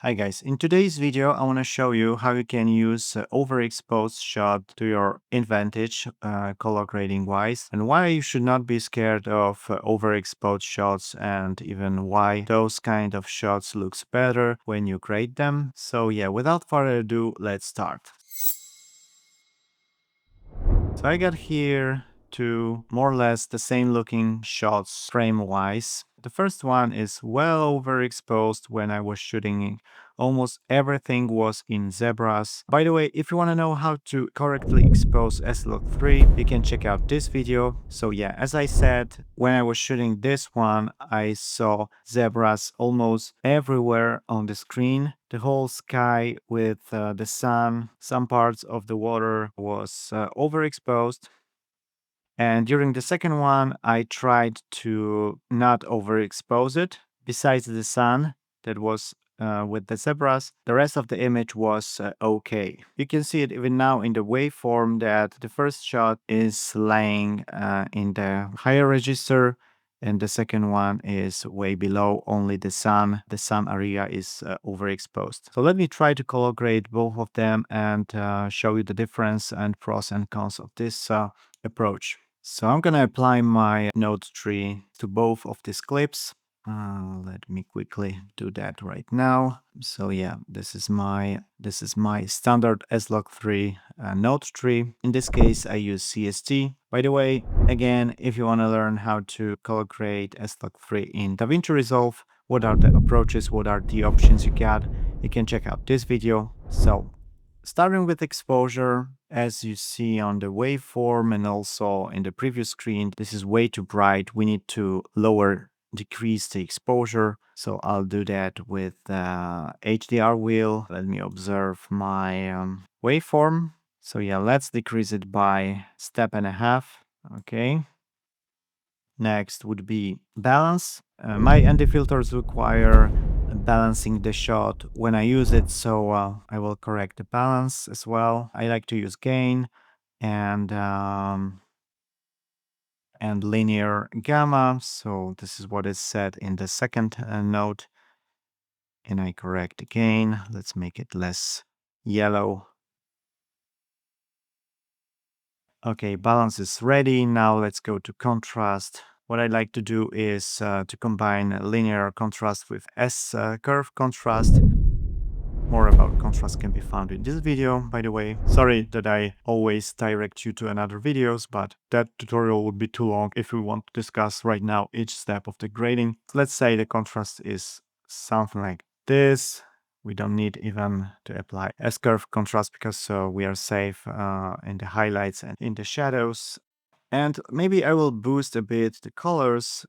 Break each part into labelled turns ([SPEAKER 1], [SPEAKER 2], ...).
[SPEAKER 1] Hi guys, in today's video I want to show you how you can use overexposed shot to your advantage color grading wise, and why you should not be scared of overexposed shots, and even why those kind of shots looks better when you grade them. So yeah, without further ado, let's start. So I got here two more or less the same looking shots frame wise. The first one is well overexposed when I was shooting. Almost everything was in zebras. By the way, if you want to know how to correctly expose S-Log3, you can check out this video. So yeah, as I said, when I was shooting this one, I saw zebras almost everywhere on the screen. The whole sky with the sun, some parts of the water was overexposed. And during the second one, I tried to not overexpose it. Besides the sun that was with the zebras, the rest of the image was okay. You can see it even now in the waveform that the first shot is laying in the higher register, and the second one is way below. Only the sun area is overexposed. So let me try to color grade both of them and show you the difference and pros and cons of this approach. So I'm gonna apply my node tree to both of these clips. Let me quickly do that right now. So yeah, this is my standard S-Log3 node tree. In this case, I use CST. By the way, again, if you want to learn how to color grade S-Log3 in Davinci Resolve, what are the approaches, what are the options you got, you can check out this video. So starting with exposure, as you see on the waveform and also in the previous screen, this is way too bright. We need to decrease the exposure. So I'll do that with the HDR wheel. Let me observe my waveform. So yeah, let's decrease it by step and a half. Okay. Next would be balance. My anti-filters require balancing the shot when I use it, so I will correct the balance as well. I like to use gain and linear gamma, so this is what is set in the second note. And I correct the gain. Let's make it less yellow. Okay, balance is ready. Now let's go to contrast. What I like to do is to combine linear contrast with S-curve contrast. More about contrast can be found in this video, by the way. Sorry that I always direct you to another videos, but that tutorial would be too long if we want to discuss right now each step of the grading. Let's say the contrast is something like this. We don't need even to apply S-curve contrast because we are safe in the highlights and in the shadows. And maybe I will boost a bit the colors.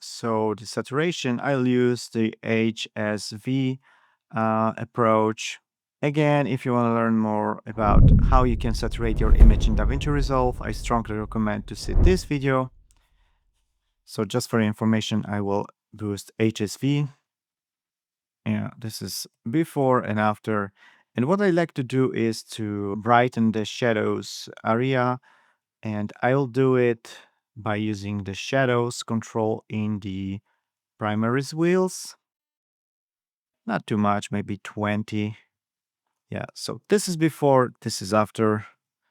[SPEAKER 1] So the saturation, I'll use the HSV approach. Again, if you want to learn more about how you can saturate your image in Davinci Resolve, I strongly recommend to see this video. So just for your information, I will boost HSV. Yeah, this is before and after. And what I like to do is to brighten the shadows area, and I'll do it by using the shadows control in the primaries wheels. Not too much, maybe 20. Yeah, so this is before, this is after.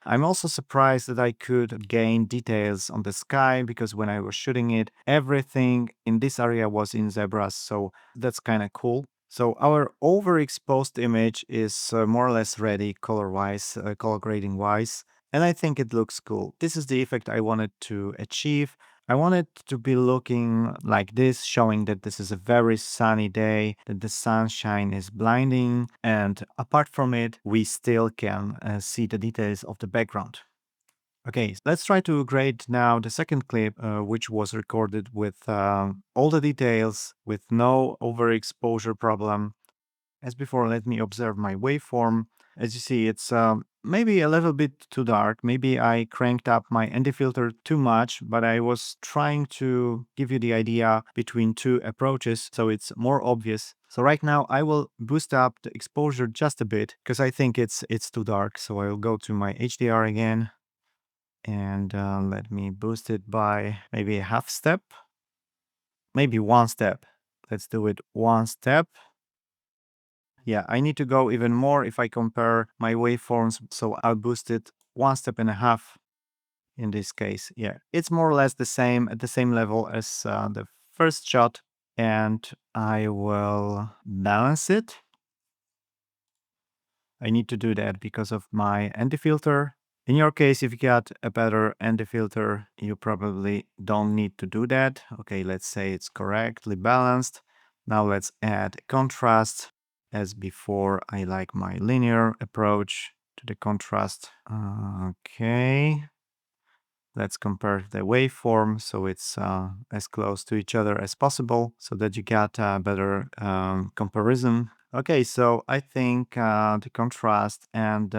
[SPEAKER 1] I'm also surprised that I could gain details on the sky because when I was shooting it, everything in this area was in zebras, so that's kind of cool. So our overexposed image is more or less ready color-wise, color grading-wise, and I think it looks cool. This is the effect I wanted to achieve. I want it to be looking like this, showing that this is a very sunny day, that the sunshine is blinding, and apart from it, we still can see the details of the background. Okay, let's try to grade now the second clip, which was recorded with all the details, with no overexposure problem. As before, let me observe my waveform. As you see, it's maybe a little bit too dark. Maybe I cranked up my anti-filter too much, but I was trying to give you the idea between two approaches, so it's more obvious. So right now I will boost up the exposure just a bit because I think it's too dark. So I will go to my HDR again and let me boost it by maybe a half step, maybe one step. Let's do it one step. Yeah, I need to go even more if I compare my waveforms, so I'll boost it 1.5 steps in this case. Yeah, it's more or less the same, at the same level as the first shot, and I will balance it. I need to do that because of my anti-filter. In your case, if you got a better anti-filter, you probably don't need to do that. Okay, let's say it's correctly balanced. Now let's add contrast. As before, I like my linear approach to the contrast. Okay. Let's compare the waveform so it's as close to each other as possible so that you get a better comparison. Okay, so I think the contrast and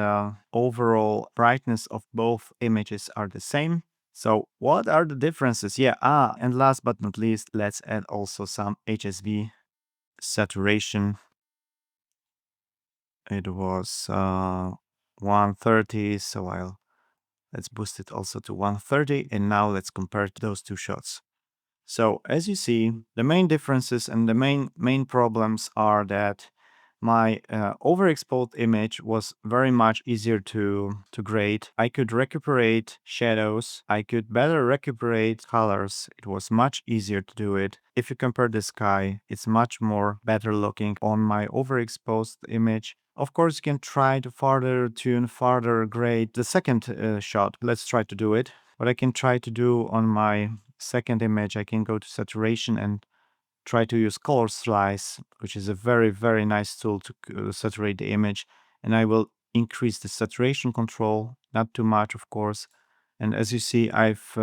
[SPEAKER 1] overall brightness of both images are the same. So what are the differences? Yeah, and last but not least, let's add also some HSV saturation. It was 130, so let's boost it also to 130, and now let's compare those two shots. So as you see, the main differences and the main problems are that my overexposed image was very much easier to grade. I could recuperate shadows. I could better recuperate colors. It was much easier to do it. If you compare the sky, it's much more better looking on my overexposed image. Of course, you can try to further tune, further grade the second shot. Let's try to do it. What I can try to do on my second image, I can go to saturation and try to use color slice, which is a very nice tool to saturate the image. And I will increase the saturation control, not too much, of course. And as you see, I've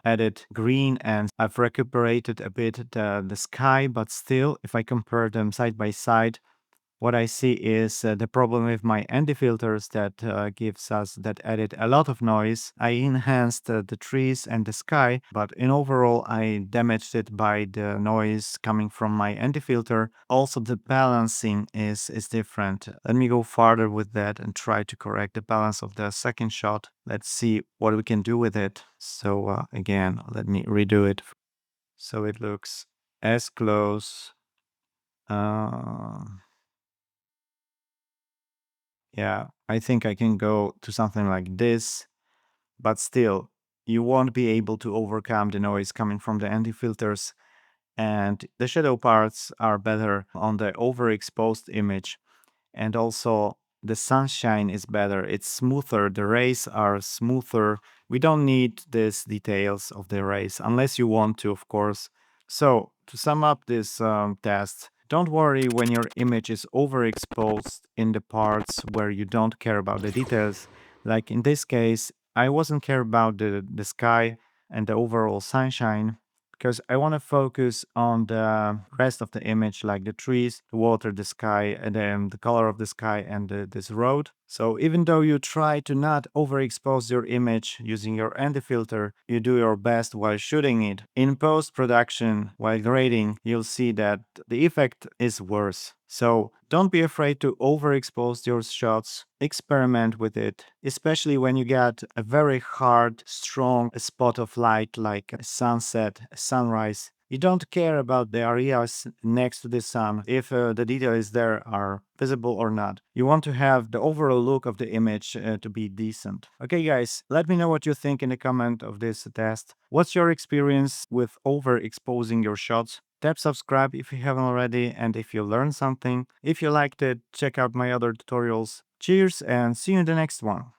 [SPEAKER 1] added green and I've recuperated a bit the sky, but still, if I compare them side by side, what I see is the problem with my anti-filters that gives us that added a lot of noise. I enhanced the trees and the sky, but in overall I damaged it by the noise coming from my anti-filter. Also the balancing is different. Let me go farther with that and try to correct the balance of the second shot. Let's see what we can do with it. So again, let me redo it. So it looks as close. Uh, Yeah, I think I can go to something like this, but still, you won't be able to overcome the noise coming from the anti-filters, and the shadow parts are better on the overexposed image, and also the sunshine is better. It's smoother, the rays are smoother. We don't need these details of the rays, unless you want to, of course. So, to sum up this test, don't worry when your image is overexposed in the parts where you don't care about the details. Like in this case, I wasn't care about the sky and the overall sunshine because I want to focus on the rest of the image, like the trees, the water, the sky, and then the color of the sky and this road. So even though you try to not overexpose your image using your anti-filter, you do your best while shooting it. In post-production, while grading, you'll see that the effect is worse. So don't be afraid to overexpose your shots. Experiment with it, especially when you get a very hard, strong spot of light like a sunset, a sunrise. You don't care about the areas next to the sun, if the details there are visible or not. You want to have the overall look of the image to be decent. Okay, guys, let me know what you think in the comment of this test. What's your experience with overexposing your shots? Tap subscribe if you haven't already, and if you learned something. If you liked it, check out my other tutorials. Cheers and see you in the next one.